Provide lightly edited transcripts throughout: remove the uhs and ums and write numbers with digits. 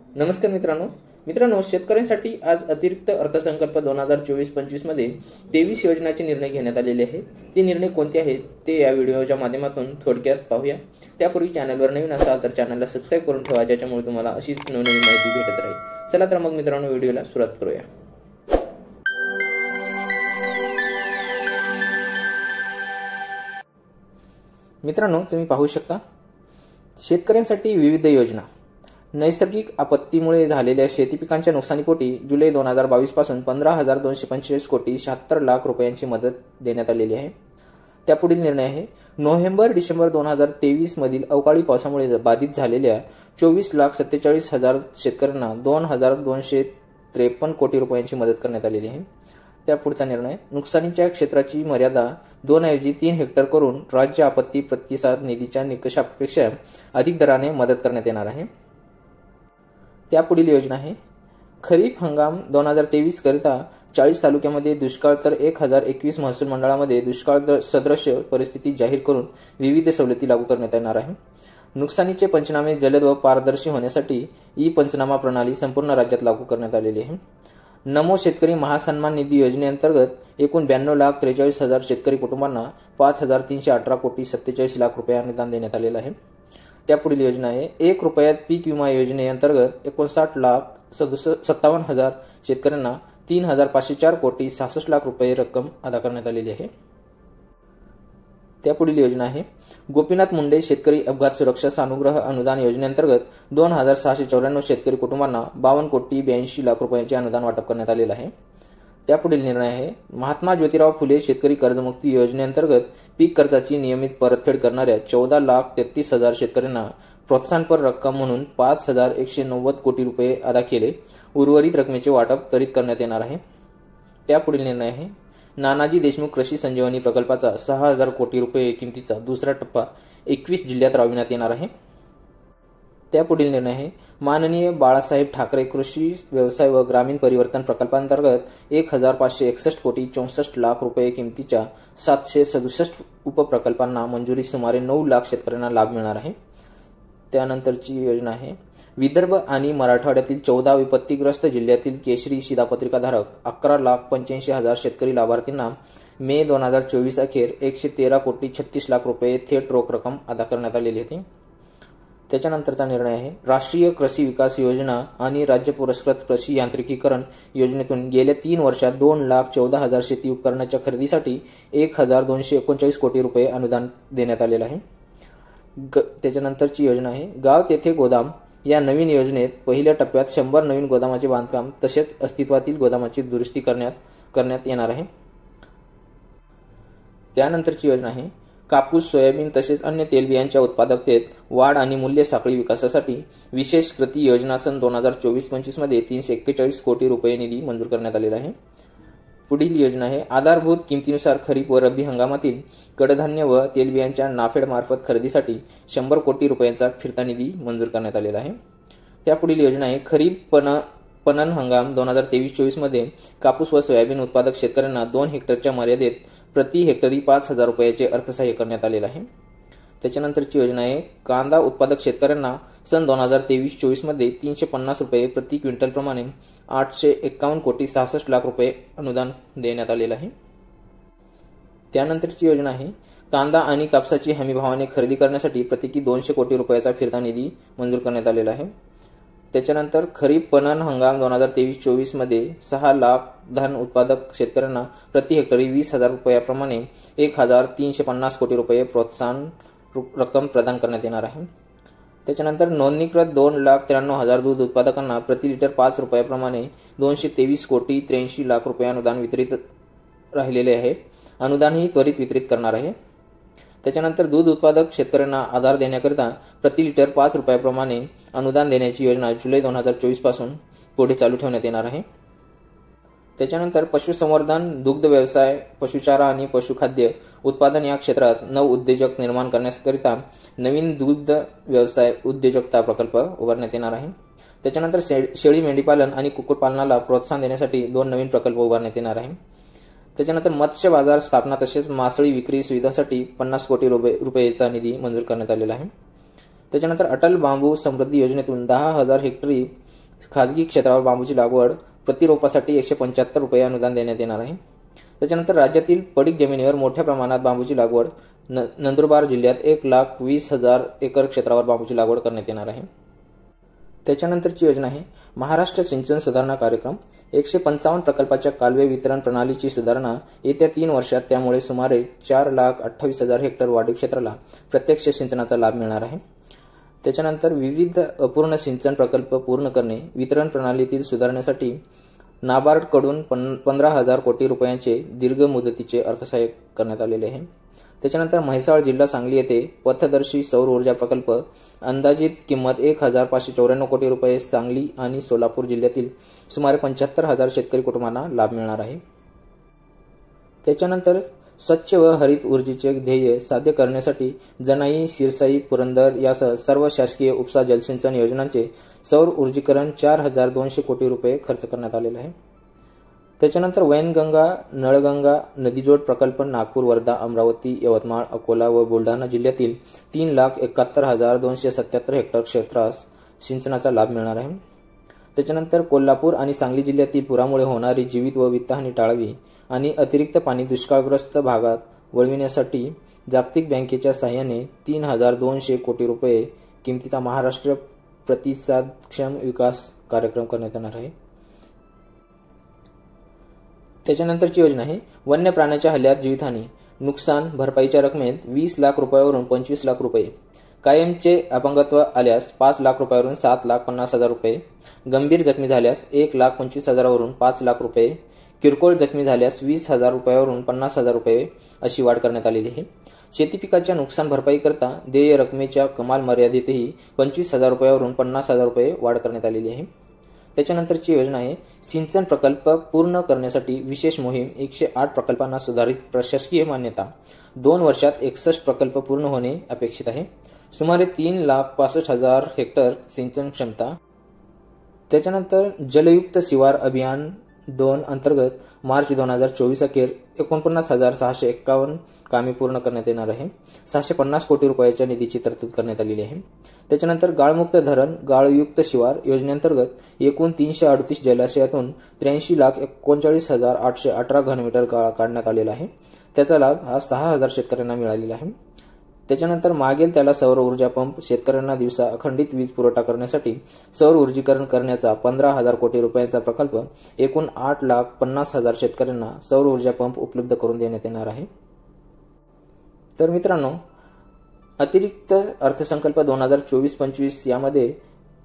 नमस्कार मित्रांनो, शेतकऱ्यांसाठी आज अतिरिक्त अर्थसंकल्प 2024-25 मध्ये 23 योजनांचे निर्णय घेण्यात आलेले आहेत। ते निर्णय कोणते आहेत ते या व्हिडिओच्या माध्यमातून थोडक्यात पाहूया। त्यापूर्वी चॅनलवर नवीन असाल तर चॅनलला सबस्क्राइब करून ठेवा, ज्याच्यामुळे तुम्हाला अशीच नवनवीन माहिती भेटत राहील। चला तर मग मित्रांनो, व्हिडिओला सुरुवात करूया। मित्रांनो, तुम्ही पाहू शकता शेतकऱ्यांसाठी विविध योजना। नैसर्गिक आपत्तीमुळे झालेल्या शेती पिकांच्या नुकसानीपोटी जुलै 2022 पासून 15,245 कोटी 76 लाख रुपयांची मदत देण्यात आलेली आहे। त्यापुढील निर्णय आहे नोव्हेंबर-डिसेंबर 2023 मधील अवकाळी पावसामुळे बाधित झालेल्या 24,47,000 शेतकऱ्यांना 2,253 कोटी रुपयांची मदत करण्यात आलेली आहे। त्यापुढचा निर्णय नुकसानीच्या क्षेत्राची मर्यादा 2 ऐवजी 3 हेक्टर करून राज्य आपत्ती प्रतिसाद निधीच्या निकषापेक्षा अधिक दराने मदत करण्यात येणार आहे। त्यापुढील योजना आहे खरीप हंगाम 2023 करिता 40 तालुक्यामध्ये दुष्काळ तर 1021 महसूल मंडळामध्ये दुष्काळ सदृश परिस्थिती जाहीर करून विविध सवलती लागू करण्यात येणार आहे। नुकसानीचे पंचनामे जलद व पारदर्शी होण्यासाठी ई पंचनामा प्रणाली संपूर्ण राज्यात लागू करण्यात आलेली आहे। नमो शेतकरी महासन्मान निधी योजनेअंतर्गत एकूण 92,43,000 शेतकरी कुटुंबांना 5,318 कोटी 47 लाख रुपये अनुदान देण्यात आलेलं आहे। त्यापुढील योजना आहे 1 रुपयात पीक विमा योजनेअंतर्गत 59,57,000 शेतकऱ्यांना 3,504 कोटी 66 लाख रुपये रक्कम अदा करण्यात आलेली आहे। त्यापुढील योजना आहे गोपीनाथ मुंडे शेतकरी अपघात सुरक्षा सानुग्रह अनुदान योजनेअंतर्गत 2,694 शेतकरी कुटुंबांना 52 कोटी 82 लाख रुपयांचे अनुदान वाटप करण्यात आलेलं आहे। त्यापुढील निर्णय आहे महात्मा ज्योतिराव फुले शेतकरी कर्जमुक्ती योजनेअंतर्गत पीक कर्जाची नियमित परतफेड करणाऱ्या 14,33,000 शेतकऱ्यांना प्रोत्साहनपर रक्कम म्हणून 5,190 कोटी रुपये अदा केले। उर्वरित रकमेचे वाटप त्वरित करण्यात येणार आहे। त्यापुढील निर्णय आहे नानाजी देशमुख कृषी संजीवनी प्रकल्पाचा 6,000 कोटी रुपये किमतीचा दुसरा टप्पा 21 जिल्ह्यात राबविण्यात येणार आहे। त्यापुढील निर्णय आहे माननीय बाळासाहेब ठाकरे कृषी व्यवसाय व ग्रामीण परिवर्तन प्रकल्पांतर्गत 1,561 कोटी 64 लाख रुपये किमतीच्या 767 उपप्रकल्पांना मंजुरी सुमारे 9 लाख शेतकऱ्यांना लाभ मिळणार आहे। त्यानंतरची योजना आहे विदर्भ आणि मराठवाड्यातील 14 विपत्तीग्रस्त जिल्ह्यातील केशरी शिधापत्रिकाधारक 11,85,000 शेतकरी लाभार्थींना मे 2024 अखेर 113 कोटी 36 लाख रुपये थेट रोख रक्कम अदा करण्यात आलेली होती। त्याच्यानंतरचा निर्णय आहे राष्ट्रीय कृषी विकास योजना आणि राज्य पुरस्कृत कृषी यांत्रिकीकरण योजनेतून गेल्या 3 वर्षात 2,14,000 शेती उपकरणाच्या खरेदीसाठी 1,239 कोटी रुपये अनुदान देण्यात आलेलं आहे। त्याच्यानंतरची योजना आहे गाव तेथे गोदाम या नवीन योजनेत पहिल्या टप्प्यात 100 नवीन गोदामाचे बांधकाम तसेच अस्तित्वातील गोदामाची दुरुस्ती करण्यात येणार आहे। त्यानंतरची योजना आहे कापूस सोयाबीन तसेच अन्य तेलबियांच्या उत्पादकतेत वाढ आणि मूल्य साखळी विकासासाठी विशेष कृती योजना सन 2024-25 मध्ये 341 कोटी रुपये निधी मंजूर करण्यात आलेला आहे। पुढील योजना आहे आधारभूत किमतीनुसार खरीप व रब्बी हंगामातील कडधान्य व तेलबियांच्या नाफेड मार्फत खरेदीसाठी 100 कोटी रुपयांचा फिरता निधी मंजूर करण्यात आलेला आहे। त्यापुढील योजना आहे खरीप पणन हंगाम 2023-24 मध्ये कापूस व सोयाबीन उत्पादक शेतकऱ्यांना 2 हेक्टरच्या मर्यादेत प्रति हेक्टरी 5,000 रुपयाचे अर्थसहाय्य करण्यात आलेलं आहे। त्याच्यानंतरची योजना आहे कांदा उत्पादक शेतकऱ्यांना सन 2023-24 मध्ये 350 रुपये प्रति क्विंटल प्रमाणे 851 कोटी 66 लाख रुपये अनुदान देण्यात आलेलं आहे। त्यानंतरची योजना आहे कांदा आणि कापसाची हमी भावाने खरेदी करण्यासाठी प्रत्येकी 200 कोटी रुपयाचा फिरता निधी मंजूर करण्यात आलेला आहे। त्याच्यानंतर खरीप पणन हंगाम 2023-24 मध्ये 6 लाख धान उत्पादक शेतकऱ्यांना प्रति हेक्टरी 20,000 रुपयाप्रमाणे 1,350 कोटी रुपये प्रोत्साहन रक्कम प्रदान करण्यात येणार आहे। त्याच्यानंतर नोंदणीकृत 2,93,000 दूध उत्पादकांना प्रति लिटर 5 रुपयाप्रमाणे 223 कोटी 83 लाख रुपये अनुदान वितरित राहिलेले आहे। अनुदान ही त्वरित वितरित करणार आहे। त्याच्यानंतर दूध उत्पादक शेतकऱ्यांना आधार देण्याकरिता प्रति लिटर 5 रुपयाप्रमाणे अनुदान देण्याची योजना जुलै 2024 पासून पुढे चालू ठेवण्यात येणार आहे। त्याच्यानंतर पशुसंवर्धन दुग्ध व्यवसाय पशुचारा आणि पशुखाद्य उत्पादन या क्षेत्रात नवउद्योजक निर्माण करण्याकरिता नवीन दुग्ध व्यवसाय उद्योजकता प्रकल्प उभारण्यात येणार आहे। त्याच्यानंतर शेळी मेंढीपालन आणि कुक्कुटपालनाला प्रोत्साहन देण्यासाठी 2 नवीन प्रकल्प उभारण्यात येणार आहे। त्याच्यानंतर मत्स्य बाजार स्थापना तसेच मासळी विक्री सुविधांसाठी 50 कोटी रुपयेचा निधी मंजूर करण्यात आलेला आहे। त्याच्यानंतर अटल बांबू समृद्धी योजनेतून 10,000 हेक्टरी खाजगी क्षेत्रावर बांबूची लागवड प्रति रोपासाठी 175 रुपये अनुदान देण्यात येणार आहे. त्याच्यानंतर राज्यातील पडीक जमिनीवर मोठ्या प्रमाणात बांबूची लागवड नंदुरबार जिल्ह्यात 1,20,000 एकर क्षेत्रावर बांबूची लागवड करण्यात येणार आहे. त्याच्यानंतरची योजना आहे महाराष्ट्र सिंचन सुधारणा कार्यक्रम. 155 प्रकल्पाच्या कालवे वितरण प्रणालीची सुधारणा येत्या 3 वर्षात, त्यामुळे सुमारे 4,28,000 हेक्टर वाढीव क्षेत्राला प्रत्यक्ष सिंचनाचा लाभ मिळणार आहे. त्याच्यानंतर विविध अपूर्ण सिंचन प्रकल्प पूर्ण करणे, वितरण प्रणालीतील सुधारणेसाठी नाबार्डकडून 15,000 कोटी रुपयांचे दीर्घ मुदतीचे अर्थसहाय्य करण्यात आलेले आहे. त्याच्यानंतर म्हैसाळ जिल्हा सांगली येथे पथदर्शी सौर ऊर्जा प्रकल्प, अंदाजित किंमत 1,594 कोटी रुपये. सांगली आणि सोलापूर जिल्ह्यातील सुमारे 75,000 शेतकरी कुटुंबांना लाभ मिळणार आहे. त्याच्यानंतर स्वच्छ व हरित ऊर्जेचे ध्येय साध्य करण्यासाठी जनाई, सिरसाई, पुरंदर यासह सर्व शासकीय उपसा जलसिंचन योजनांचे सौर ऊर्जीकरण 4,200 कोटी रुपये खर्च करण्यात आलेला आहे. त्याच्यानंतर वैनगंगा, नळगंगा नदीजोड प्रकल्प नागपूर, वर्धा, अमरावती, यवतमाळ, अकोला व बुलढाणा जिल्ह्यातील 3,71,277 हेक्टर क्षेत्रास सिंचनाचा लाभ मिळणार आहे. त्याच्यानंतर कोल्हापूर आणि सांगली जिल्ह्यातील पुरामुळे होणारी जीवित व वित्तहानी टाळावी आणि अतिरिक्त पाणी दुष्काळग्रस्त भागात वळविण्यासाठी जागतिक बँकेच्या सहाय्याने 3,200 कोटी रुपये किमतीचा महाराष्ट्र प्रतिसादक्षम विकास कार्यक्रम करण्यात येणार आहे. त्याच्यानंतरची योजना आहे वन्य प्राण्याच्या हल्ल्यात जीवितहानी नुकसान भरपाईच्या रकमेत 20 लाख रुपयावरून 25 लाख रुपये, कायमचे अपंगत्व आल्यास 5 लाख रुपयावरून 7,50,000 रुपये, गंभीर जखमी झाल्यास 1,25,000 वरून 5 लाख रुपये, किरकोळ जखमी झाल्यास 20,000 रुपयावरून 50,000 रुपये अशी वाढ करण्यात आलेली आहे. शेती पिकाच्या नुकसान भरपाईकरता देय रकमेच्या कमाल मर्यादेतही 25,000 रुपयावरून 50,000 रुपये वाढ करण्यात आलेली आहे. त्याच्यानंतरची योजना आहे सिंचन प्रकल्प पूर्ण करण्यासाठी विशेष मोहीम. 108 प्रकल्पांना सुधारित प्रशासकीय मान्यता. 2 वर्षात 61 प्रकल्प पूर्ण होणे अपेक्षित आहे. सुमारे 3,65,000 हेक्टर सिंचन क्षमता. त्याच्यानंतर जलयुक्त शिवार अभियान 2 अंतर्गत मार्च 2024 अखेर 49,651 कामे पूर्ण करण्यात येणार आहे. 650 कोटी रुपयाच्या निधीची तरतूद करण्यात आलेली आहे. त्याच्यानंतर गाळमुक्त धरण गाळयुक्त शिवार योजनेअंतर्गत एकूण 338 जलाशयातून 83,39,818 घनमीटर गाळ काढण्यात आलेला आहे. त्याचा लाभ हा 6,000 शेतकऱ्यांना मिळालेला आहे. त्याच्यानंतर मागेल त्याला सौर ऊर्जा पंप. शेतकऱ्यांना दिवसा अखंडित वीज पुरवठा करण्यासाठी सौर ऊर्जीकरण करण्याचा 15,000 कोटी रुपयांचा प्रकल्प एकूण 8,50,000 शेतकऱ्यांना सौर ऊर्जा पंप उपलब्ध करून देण्यात येणार आहे. तर मित्रांनो, अतिरिक्त अर्थसंकल्प 2024-25 यामध्ये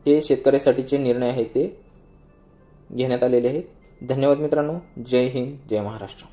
हे शेतकऱ्यासाठीचे निर्णय आहेत ते घेण्यात आलेले आहेत. धन्यवाद मित्रांनो. जय हिंद, जय महाराष्ट्र.